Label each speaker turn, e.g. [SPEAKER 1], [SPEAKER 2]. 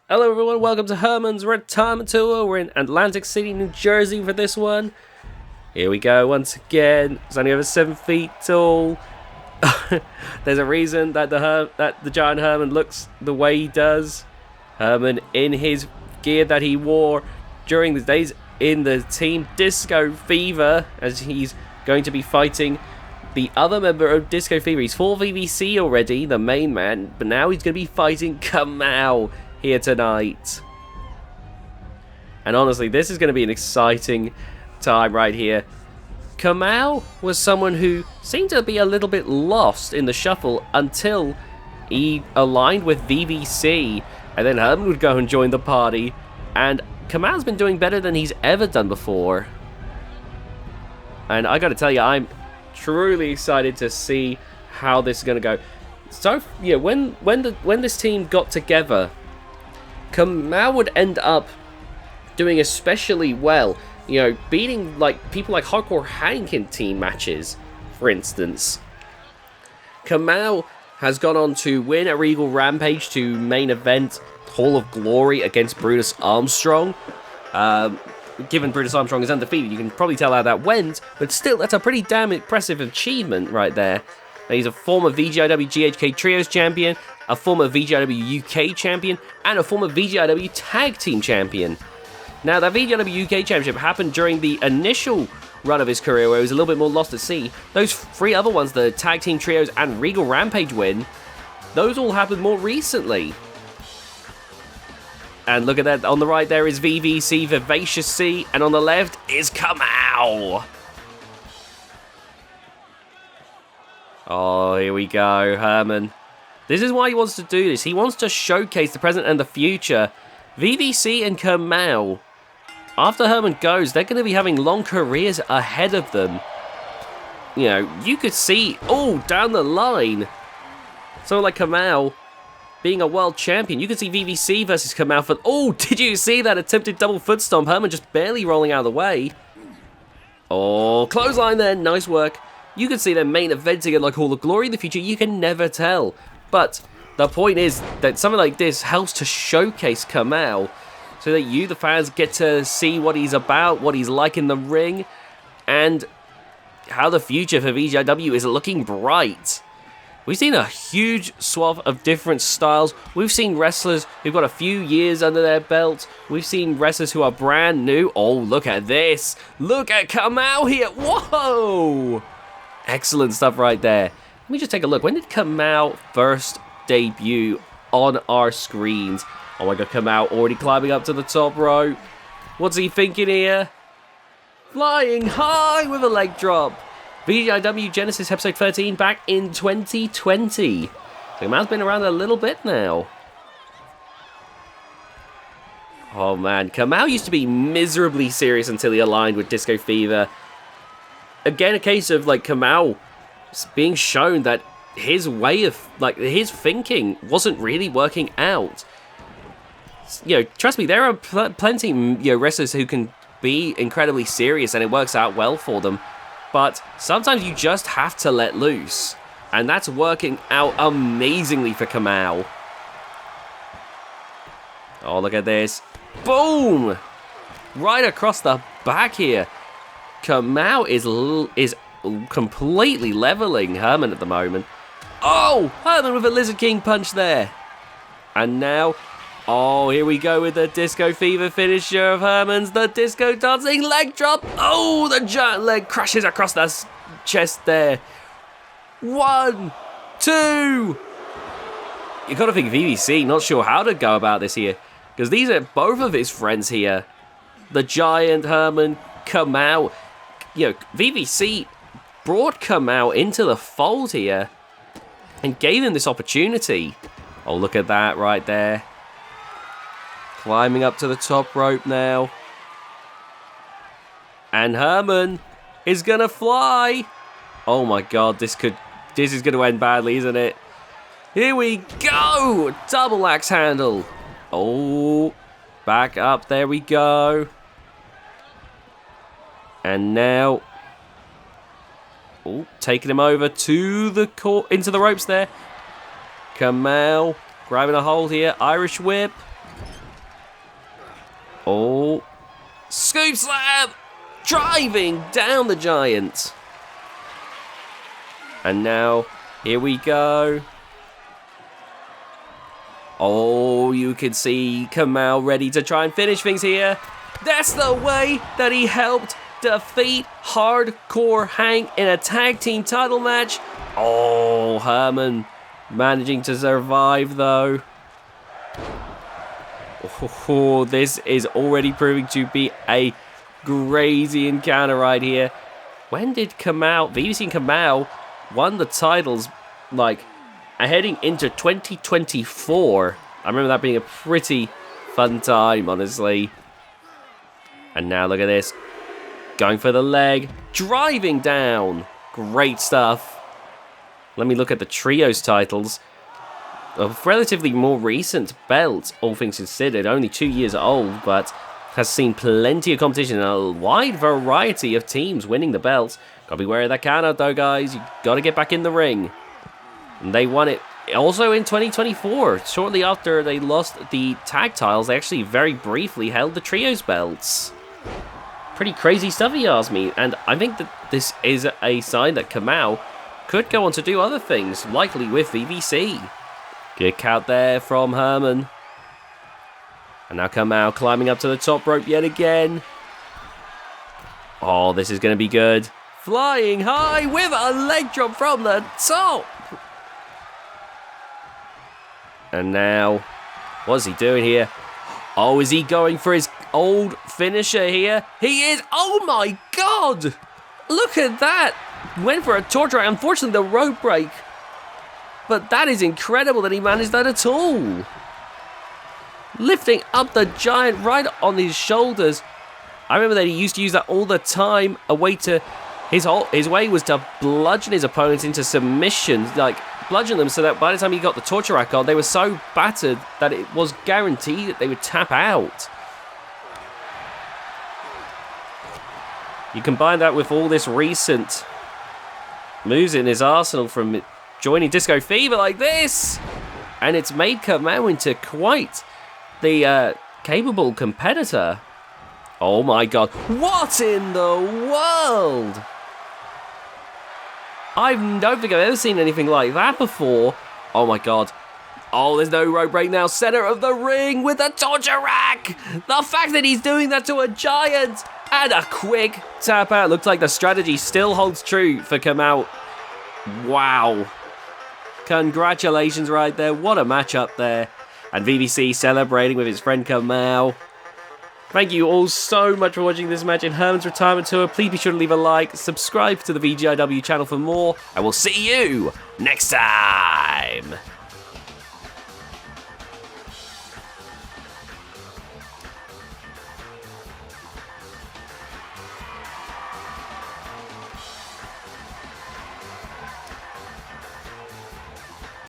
[SPEAKER 1] Hello everyone, welcome to Herman's retirement tour. We're in Atlantic City, New Jersey for this one. Here we go once again. It's only over 7 feet tall. There's a reason that the giant Herman looks the way he does. Herman in his gear that he wore during the days in the Team Disco Fever, as he's going to be fighting the other member of Disco Fever. He's full VVC already, the main man, but now he's going to be fighting Kamau here tonight. And honestly, this is going to be an exciting time right here. Kamau was someone who seemed to be a little bit lost in the shuffle until he aligned with VVC, and then Herman would go and join the party, and Kamau's been doing better than he's ever done before. And I gotta tell you, I'm truly excited to see how this is gonna go. So yeah, when this team got together, Kamau would end up doing especially well, you know, beating like people like Hardcore Hank in team matches, for instance. Kamau has gone on to win a Regal Rampage to main event Hall of Glory against Brutus Armstrong. Given Brutus Armstrong is undefeated, you can probably tell how that went, but still, that's a pretty damn impressive achievement right there. He's a former VGIW GHK Trios champion, a former VGIW UK champion, and a former VGIW Tag Team champion. Now, that VGIW UK championship happened during the initial run of his career, where he was a little bit more lost at sea. Those 3 other ones, the Tag Team Trios and Regal Rampage win, those all happened more recently. And look at that, on the right there is VVC, Vivacious C, and on the left is Kamau. Oh, here we go, Herman. This is why he wants to do this. He wants to showcase the present and the future. VVC and Kamau, after Herman goes, they're going to be having long careers ahead of them. You know, you could see, down the line, someone like Kamau being a world champion. You could see VVC versus Kamau for... did you see that attempted double foot stomp? Herman just barely rolling out of the way. Clothesline there. Nice work. You could see them main eventing it like Hall of Glory in the future. You can never tell. But the point is that something like this helps to showcase Kamau so that you, the fans, get to see what he's about, what he's like in the ring, and how the future for VGIW is looking bright. We've seen a huge swath of different styles. We've seen wrestlers who've got a few years under their belt. We've seen wrestlers who are brand new. Look at this. Look at Kamau here. Whoa! Excellent stuff right there. Let me just take a look. When did Kamau first debut on our screens? Oh my god, Kamau already climbing up to the top rope. What's he thinking here? Flying high with a leg drop. VGIW Genesis episode 13 back in 2020. So Kamau's been around a little bit now. Oh man, Kamau used to be miserably serious until he aligned with Disco Fever. Again, a case of like Kamau being shown that his way of, like, his thinking wasn't really working out. You know, trust me, there are plenty, you know, wrestlers who can be incredibly serious and it works out well for them. But sometimes you just have to let loose. And that's working out amazingly for Kamau. Oh, look at this. Boom! Right across the back here. Kamau is completely leveling Herman at the moment. Herman with a Lizard King punch there. And now, here we go with the Disco Fever finisher of Herman's, the Disco Dancing leg drop. The giant leg crashes across the chest there. 1, 2. You gotta think VVC, not sure how to go about this here, because these are both of his friends here. The giant Herman, Kamau. You know, VVC brought Kamau into the fold here and gave him this opportunity. Look at that right there. Climbing up to the top rope now. And Herman is gonna fly. Oh my god, this is gonna end badly, isn't it? Here we go! Double axe handle. Back up, there we go. And now, taking him over to the court, into the ropes there. Kamau grabbing a hold here. Irish whip. Oh, scoop slam! Driving down the giant. And now, here we go. Oh, you can see Kamau ready to try and finish things here. That's the way that he helped defeat Hardcore Hank in a tag team title match. Oh, Herman managing to survive though. Oh, this is already proving to be a crazy encounter right here. When did Kamau, VBC and Kamau won the titles, like, heading into 2024? I remember that being a pretty fun time, honestly. And now look at this. Going for the leg. Driving down. Great stuff. Let me look at the trios titles. A relatively more recent belt, all things considered. Only 2 years old, but has seen plenty of competition and a wide variety of teams winning the belts. Gotta be wary of that count out though, guys. You gotta get back in the ring. And they won it also in 2024. Shortly after they lost the tag titles, they actually very briefly held the trios belts. Pretty crazy stuff, if you ask me. And I think that this is a sign that Kamau could go on to do other things, likely with VBC. Kick out there from Herman. And now Kamau climbing up to the top rope yet again. Oh, this is going to be good. Flying high with a leg drop from the top. And now, what's he doing here? Oh, is he going for his old finisher here? He is. Oh my god. Look at that. Went for a torture. Unfortunately, the rope break. But that is incredible that he managed that at all. Lifting up the giant right on his shoulders. I remember that he used to use that all the time. A way to... His way was to bludgeon his opponents into submission. Like, bludgeon them so that by the time he got the torture rack on, they were so battered that it was guaranteed that they would tap out. You combine that with all this recent moves in his arsenal from joining Disco Fever like this, and it's made Kamau into quite the capable competitor. Oh my god, what in the world? I don't think I've ever seen anything like that before. Oh my god. Oh, there's no rope break now. Center of the ring with the torture rack. The fact that he's doing that to a giant. And a quick tap out. Looks like the strategy still holds true for Kamau. Wow. Congratulations right there. What a match up there. And VBC celebrating with his friend Kamau. Thank you all so much for watching this match in Herman's retirement tour. Please be sure to leave a like, subscribe to the VGIW channel for more, and we'll see you next time.